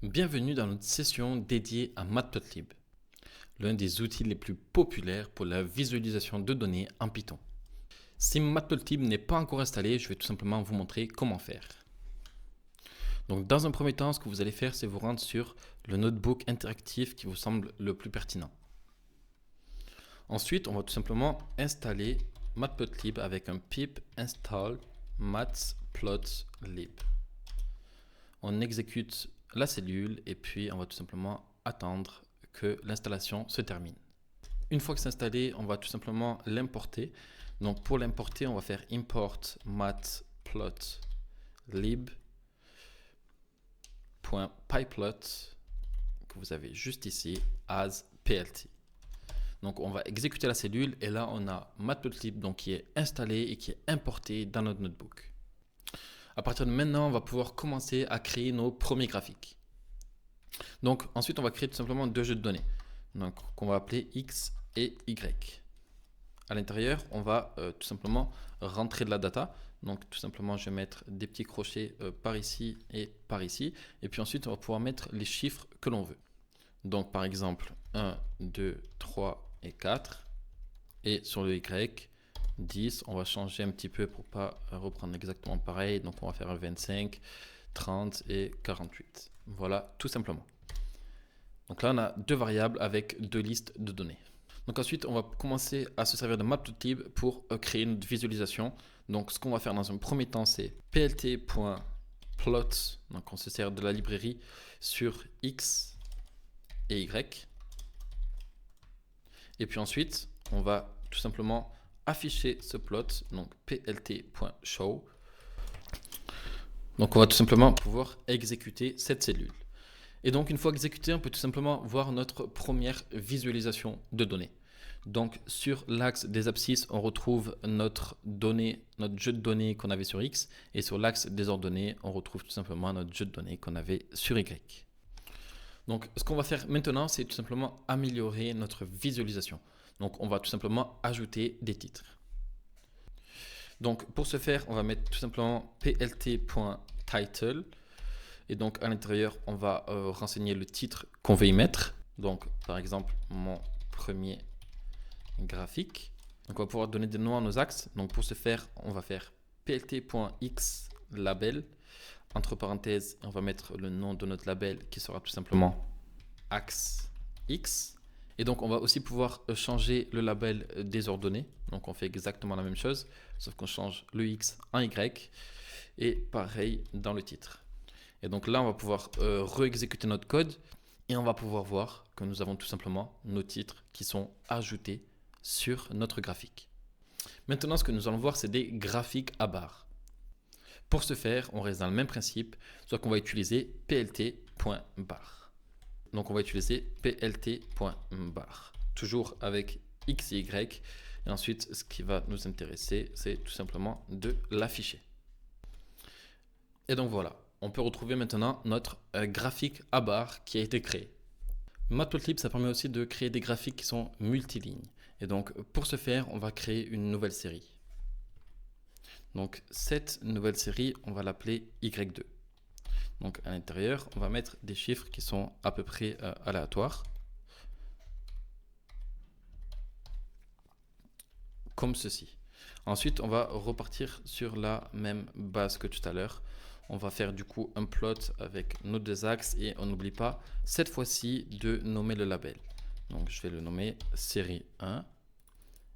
Bienvenue dans notre session dédiée à Matplotlib, l'un des outils les plus populaires pour la visualisation de données en Python. Si Matplotlib n'est pas encore installé, je vais tout simplement vous montrer comment faire. Donc dans un premier temps, ce que vous allez faire, c'est vous rendre sur le notebook interactif qui vous semble le plus pertinent. Ensuite, on va tout simplement installer Matplotlib avec un pip install matplotlib. On exécute la cellule et puis on va tout simplement attendre que l'installation se termine. Une fois que c'est installé, on va tout simplement l'importer. Donc pour l'importer, on va faire import matplotlib.pyplot que vous avez juste ici as plt. Donc on va exécuter la cellule et là on a Matplotlib donc qui est installé et qui est importé dans notre notebook. À partir de maintenant, on va pouvoir commencer à créer nos premiers graphiques. Donc ensuite, on va créer tout simplement deux jeux de données, donc qu'on va appeler X et Y. À l'intérieur, on va tout simplement rentrer de la data. Donc tout simplement, je vais mettre des petits crochets par ici et par ici. Et puis ensuite, on va pouvoir mettre les chiffres que l'on veut. Donc par exemple, 1, 2, 3 et 4. Et sur le Y, 10, on va changer un petit peu pour pas reprendre exactement pareil. Donc on va faire 25, 30 et 48. Voilà, tout simplement. Donc là, on a deux variables avec deux listes de données. Donc ensuite, on va commencer à se servir de Matplotlib pour créer une visualisation. Donc ce qu'on va faire dans un premier temps, c'est plt.plot. Donc on se sert de la librairie sur X et Y. Et puis ensuite, on va tout simplement afficher ce plot, donc plt.show. Donc on va tout simplement pouvoir exécuter cette cellule. Et donc une fois exécuté, on peut tout simplement voir notre première visualisation de données. Donc sur l'axe des abscisses, on retrouve notre jeu de données qu'on avait sur X. Et sur l'axe des ordonnées, on retrouve tout simplement notre jeu de données qu'on avait sur Y. Donc ce qu'on va faire maintenant, c'est tout simplement améliorer notre visualisation. Donc on va tout simplement ajouter des titres. Donc pour ce faire, on va mettre tout simplement plt.title. Et donc à l'intérieur, on va renseigner le titre qu'on veut y mettre. Donc par exemple, mon premier graphique. Donc on va pouvoir donner des noms à nos axes. Donc pour ce faire, on va faire plt.xlabel. Entre parenthèses, on va mettre le nom de notre label qui sera tout simplement axe X. Et donc on va aussi pouvoir changer le label des ordonnées. Donc on fait exactement la même chose, sauf qu'on change le X en Y. Et pareil dans le titre. Et donc là, on va pouvoir re-exécuter notre code et on va pouvoir voir que nous avons tout simplement nos titres qui sont ajoutés sur notre graphique. Maintenant, ce que nous allons voir, c'est des graphiques à barres. Pour ce faire, on reste dans le même principe, soit qu'on va utiliser plt.bar. Donc on va utiliser plt.bar, toujours avec X et Y. Et ensuite, ce qui va nous intéresser, c'est tout simplement de l'afficher. Et donc voilà. On peut retrouver maintenant notre graphique à barres qui a été créé. Matplotlib, ça permet aussi de créer des graphiques qui sont multilignes. Et donc, pour ce faire, on va créer une nouvelle série. Donc, cette nouvelle série, on va l'appeler Y2. Donc, à l'intérieur, on va mettre des chiffres qui sont à peu près aléatoires. Comme ceci. Ensuite, on va repartir sur la même base que tout à l'heure. On va faire du coup un plot avec nos deux axes et on n'oublie pas cette fois-ci de nommer le label. Donc je vais le nommer série 1.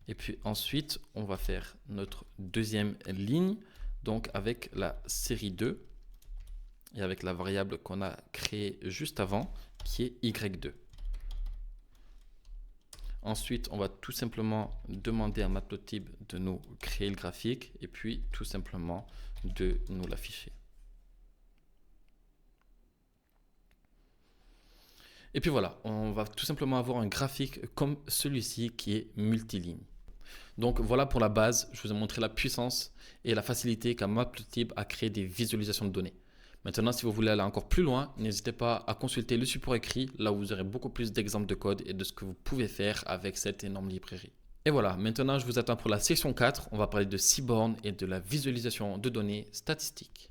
Et puis ensuite, on va faire notre deuxième ligne, donc avec la série 2 et avec la variable qu'on a créée juste avant qui est Y2. Ensuite, on va tout simplement demander à Matplotlib de nous créer le graphique et puis tout simplement de nous l'afficher. Et puis voilà, on va tout simplement avoir un graphique comme celui-ci qui est multiligne. Donc voilà pour la base, je vous ai montré la puissance et la facilité qu'a Matplotlib à créer des visualisations de données. Maintenant, si vous voulez aller encore plus loin, n'hésitez pas à consulter le support écrit, là où vous aurez beaucoup plus d'exemples de code et de ce que vous pouvez faire avec cette énorme librairie. Et voilà, maintenant je vous attends pour la section 4, on va parler de Seaborn et de la visualisation de données statistiques.